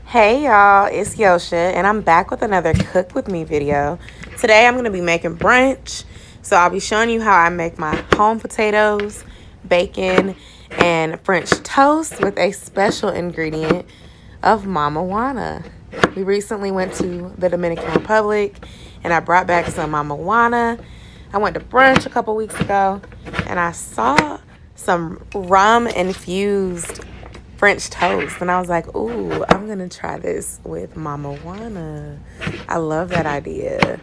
Hey y'all, it's Yosha and I'm back with another cook with me video. Today I'm going to be making brunch. So I'll be showing you how I make my home potatoes, bacon, and French toast with a special ingredient of Mama Juana. We recently went to the Dominican Republic and I brought back some Mama Juana. I went to brunch a couple weeks ago and I saw some rum infused French toast and I was like, ooh, I'm gonna try this with Mama Juana. I love that idea.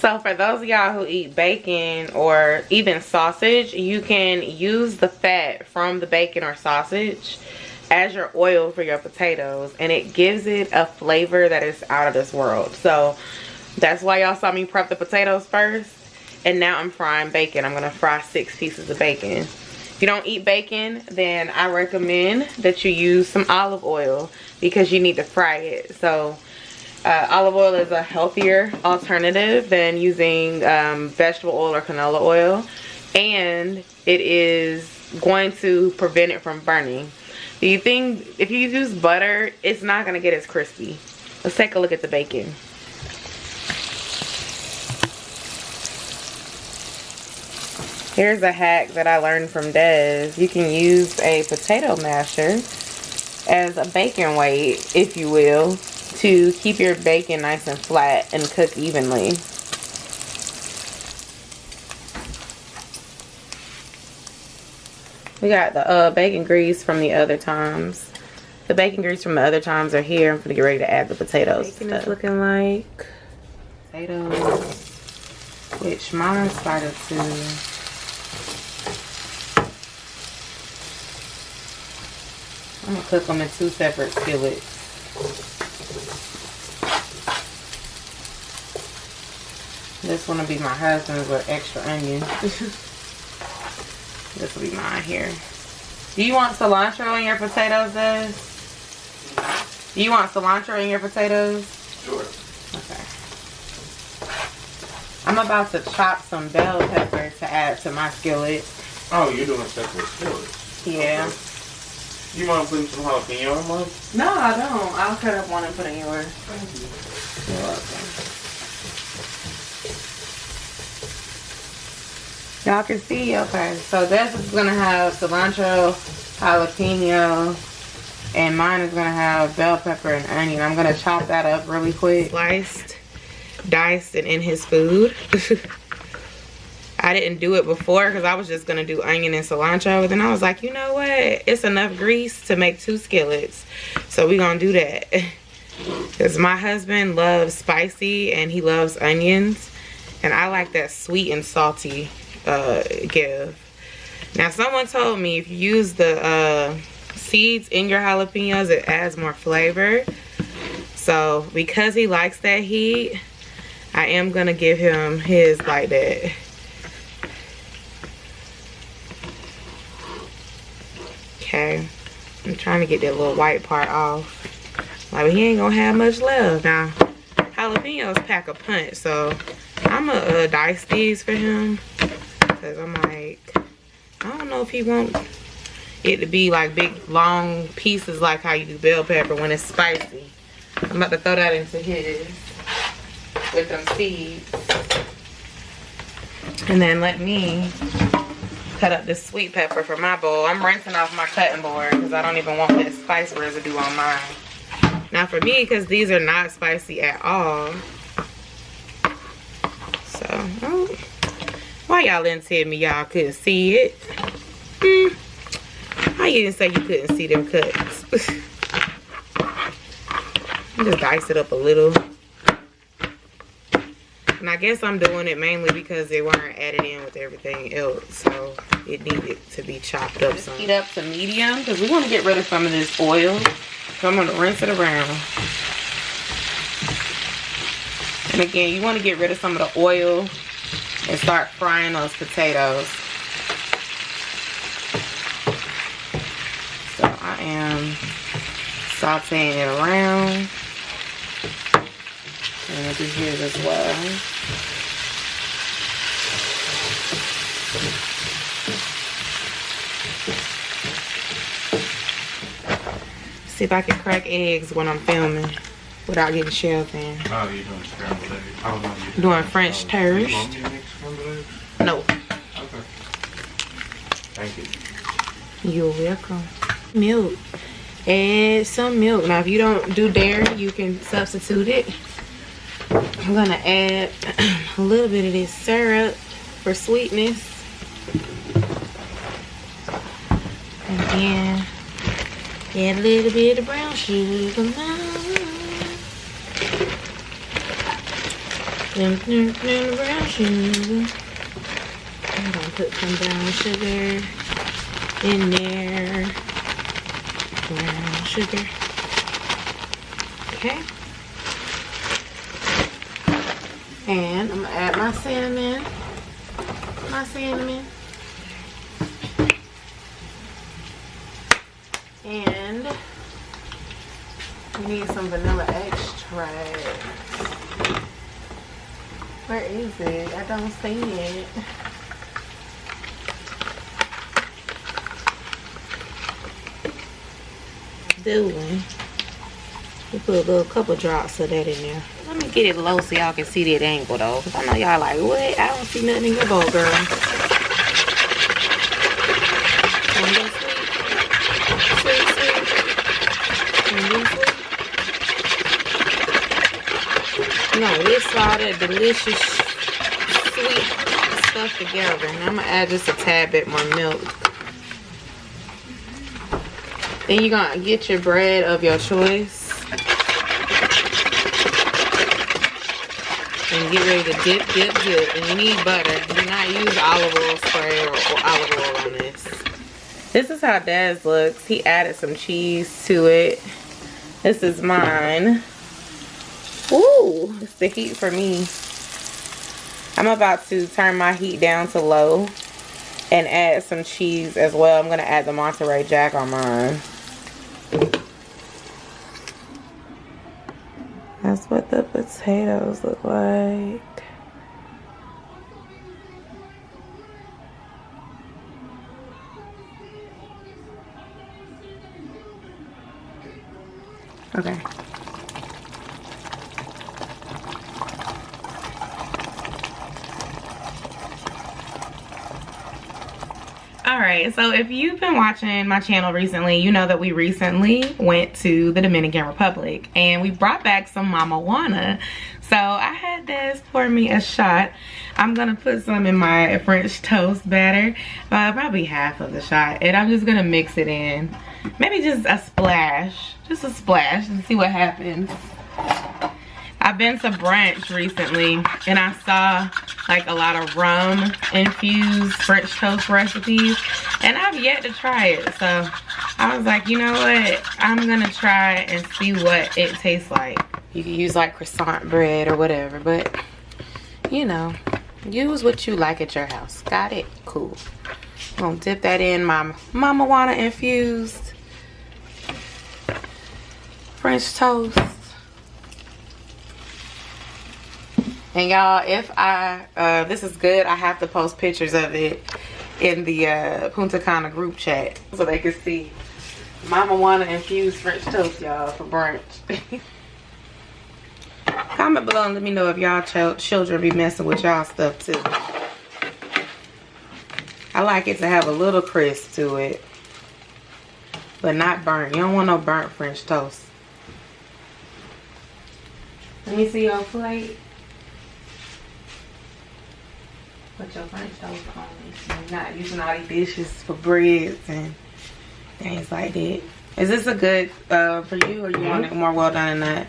So for those of y'all who eat bacon or even sausage, you can use the fat from the bacon or sausage as your oil for your potatoes, and it gives it a flavor that is out of this world. So that's why y'all saw me prep the potatoes first, and now I'm frying bacon. I'm gonna fry 6 pieces of bacon. If you don't eat bacon, then I recommend that you use some olive oil because you need to fry it. So olive oil is a healthier alternative than using vegetable oil or canola oil, and it is going to prevent it from burning. Do you think if you use butter, it's not going to get as crispy? Let's take a look at the bacon. Here's a hack that I learned from Des. You can use a potato masher as a bacon weight, if you will, to keep your bacon nice and flat and cook evenly. We got the bacon grease from the other times. The bacon grease from the other times are here. I'm gonna get ready to add the potatoes. Bacon is looking like potatoes, which mine started to. I'm gonna cook them in 2 separate skillets. This one will be my husband's with extra onion. This will be mine here. Do you want cilantro in your potatoes, Des? Do you want cilantro in your potatoes? Sure. Okay. I'm about to chop some bell pepper to add to my skillet. Oh, you're doing separate skillets? Yeah. Okay. You want to put some jalapeno in one? No, I don't. I'll cut up one and put it in yours. Thank you. You're welcome. Y'all can see, okay, so this is gonna have cilantro, jalapeno, and mine is gonna have bell pepper and onion. I'm gonna chop that up really quick. Sliced, diced, and in his food. I didn't do it before because I was just gonna do onion and cilantro, but then I was like, you know what? It's enough grease to make 2 skillets, so we're gonna do that. Because my husband loves spicy and he loves onions, and I like that sweet and salty give. Now someone told me if you use the seeds in your jalapenos, it adds more flavor. So because he likes that heat, I am gonna give him his like that. Okay, I'm trying to get that little white part off. Like, he ain't gonna have much left. Now jalapenos pack a punch, so I'm gonna dice these for him. Because I'm like, I don't know if he wants it to be like big long pieces like how you do bell pepper when it's spicy. I'm about to throw that into his with them seeds. And then let me cut up this sweet pepper for my bowl. I'm rinsing off my cutting board because I don't even want that spice residue on mine. Now for me, because these are not spicy at all. So, why y'all didn't tell me y'all couldn't see it? you didn't say you couldn't see them cuts? Just dice it up a little. And I guess I'm doing it mainly because they weren't added in with everything else. So it needed to be chopped up some. Heat up to medium because we want to get rid of some of this oil. So I'm going to rinse it around. And again, you want to get rid of some of the oil and start frying those potatoes. So I am sauteing it around. And I'll do his as well. See if I can crack eggs when I'm filming without getting shells in. Oh, you're doing scrambled eggs. Oh, no, you're doing French toast. You want me to make scrambled eggs? No. Okay. Thank you. You're welcome. Milk. Add some milk. Now, if you don't do dairy, you can substitute it. I'm gonna add a little bit of this syrup for sweetness. And then add a little bit of brown sugar. Brown sugar. I'm gonna put some brown sugar in there. Brown sugar. Okay. And I'm gonna add my cinnamon. And we need some vanilla extract. Where is it? I don't see it. Doing. We put a little couple drops of that in there. Let me get it low so y'all can see that angle though. Cause I know y'all like, what? I don't see nothing in your bowl, girl. You know, mix all that delicious sweet stuff together. And I'm gonna add just a tad bit more milk. Then you're gonna get your bread of your choice. And get ready to dip, dip, dip. And you need butter. Do not use olive oil spray or olive oil on this. This is how Dad's looks. He added some cheese to it. This is mine. Ooh, it's the heat for me. I'm about to turn my heat down to low and add some cheese as well. I'm gonna add the Monterey Jack on mine. That's what the potatoes look like. Okay. Alright, so if you've been watching my channel recently, you know that we recently went to the Dominican Republic and we brought back some Mama Juana. So I had Des pour me a shot. I'm gonna put some in my French toast batter, probably half of the shot, and I'm just gonna mix it in. Maybe just a splash and see what happens. I've been to Brunch recently and I saw like a lot of rum infused French toast recipes and I've yet to try it. So I was like, you know what? I'm gonna try and see what it tastes like. You can use like croissant bread or whatever, but you know, use what you like at your house. Got it? Cool. I'm gonna dip that in my Mama Juana infused French toast. And y'all, if this is good, I have to post pictures of it in the Punta Cana group chat so they can see Mama Juana infused French toast, y'all, for brunch. Comment below and let me know if y'all children be messing with y'all stuff too. I like it to have a little crisp to it, but not burnt. You don't want no burnt French toast. Let me see your plate. Put your French toast on it. You're not using all these dishes for breads and Things like that. Is this a good for you, or you want it more well done than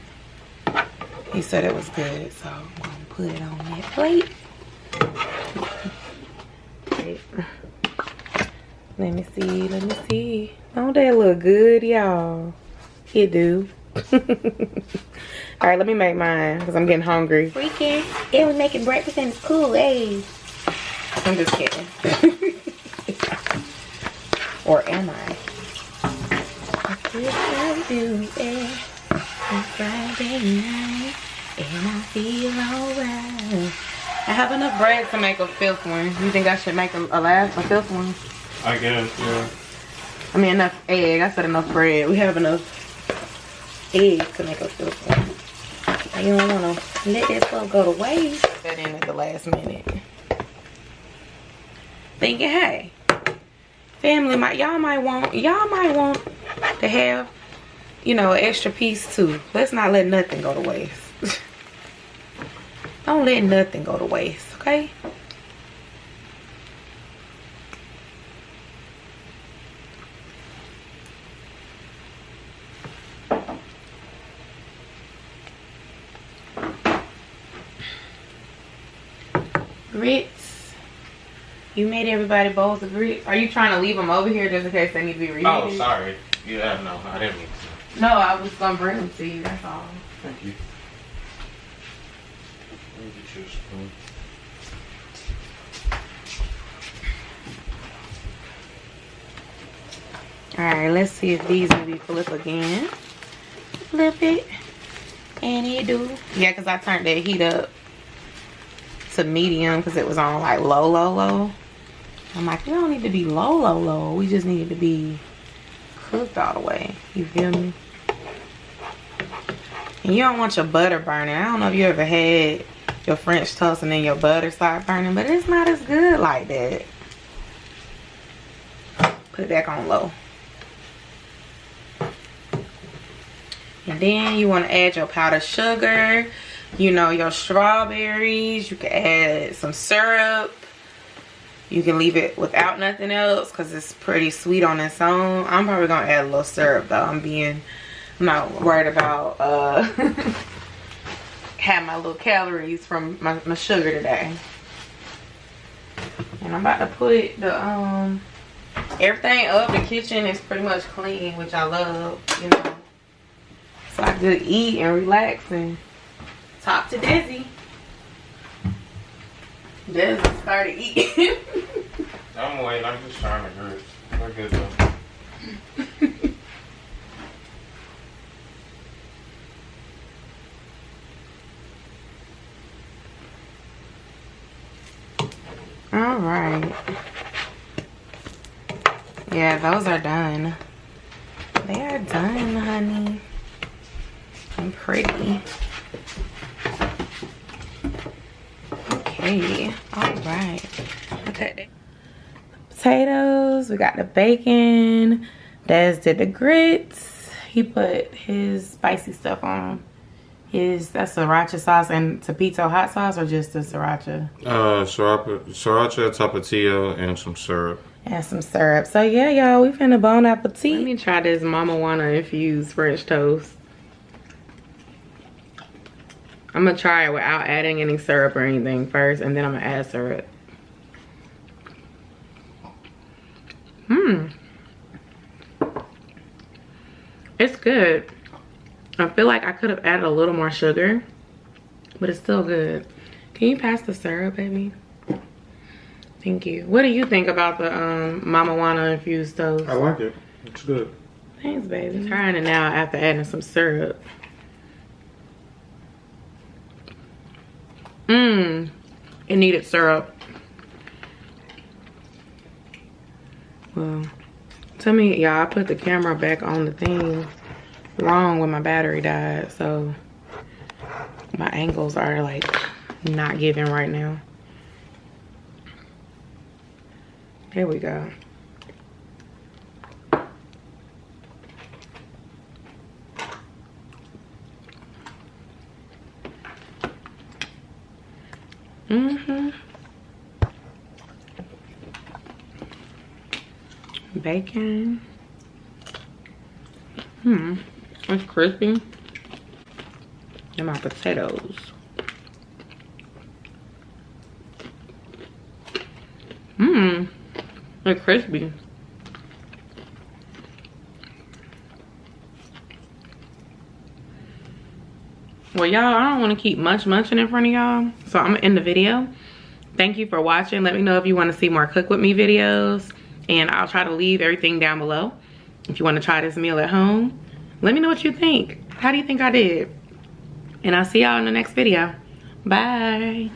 that? He said it was good, so I'm gonna put it on that plate. Wait. Let me see, let me see. Don't that look good, y'all? It do. Alright, let me make mine because I'm getting hungry. Freaking, it was making breakfast and it's cool, hey. I'm just kidding. Or am I? Friday night, and I feel alright. I have enough bread to make a 5th one. You think I should make a 5th one? I guess, yeah. I mean, enough egg. I said enough bread. We have enough eggs to make a 5th one. You don't want to let that stuff go to waste. Put that in at the last minute. Thinking, hey, family, y'all might want to have, you know, an extra piece too. Let's not let nothing go to waste. Don't let nothing go to waste, okay? Grits. You made everybody bowls of grits. Are you trying to leave them over here just in case they need to be reheated? Oh, sorry. Yeah, no, I didn't mean to. No, I was gonna bring them to you. That's all. Thank you. Let me get you a spoon. Alright, let's see if these will be flip again. Flip it. And it do. Yeah, because I turned that heat up to medium because it was on like low. I'm like, we don't need to be low. We just need it to be cooked all the way. You feel me? And you don't want your butter burning. I don't know if you ever had your French toast and then your butter start burning, but it's not as good like that. Put it back on low. And then you want to add your powdered sugar, you know, your strawberries. You can add some syrup. You can leave it without nothing else because it's pretty sweet on its own. I'm probably going to add a little syrup though. I'm not worried about have my little calories from my sugar today. And I'm about to put the everything up. The kitchen is pretty much clean, which I love, you know. So I could eat and relax and talk to Desi. Desi started eating. I'm waiting. I'm just trying to grits. We're good though. All right. Yeah, those are done. They are done, honey. I'm pretty. Okay. All right. Okay. Potatoes. We got the bacon. Des did the grits. He put his spicy stuff on. That's sriracha sauce and tapito hot sauce, or just the sriracha? Sriracha, tapatio, and some syrup. And some syrup. So yeah, y'all, we finna bon appetit. Let me try this Mama Juana infused French toast. I'm gonna try it without adding any syrup or anything first, and then I'm gonna add syrup. It's good. I feel like I could have added a little more sugar, but it's still good. Can you pass the syrup, baby? Thank you. What do you think about the Mama Juana infused toast? I like it. It's good. Thanks, baby. Trying it now after adding some syrup. It needed syrup. Well, tell me, y'all, I put the camera back on the thing wrong when my battery died, so my angles are like not giving right now. There we go. Bacon. It's crispy. And my potatoes. They're crispy. Well, y'all, I don't want to keep munching in front of y'all, so I'm gonna end the video. Thank you for watching. Let me know if you want to see more cook with me videos, and I'll try to leave everything down below. If you want to try this meal at home, let me know what you think. How do you think I did? And I'll see y'all in the next video. Bye.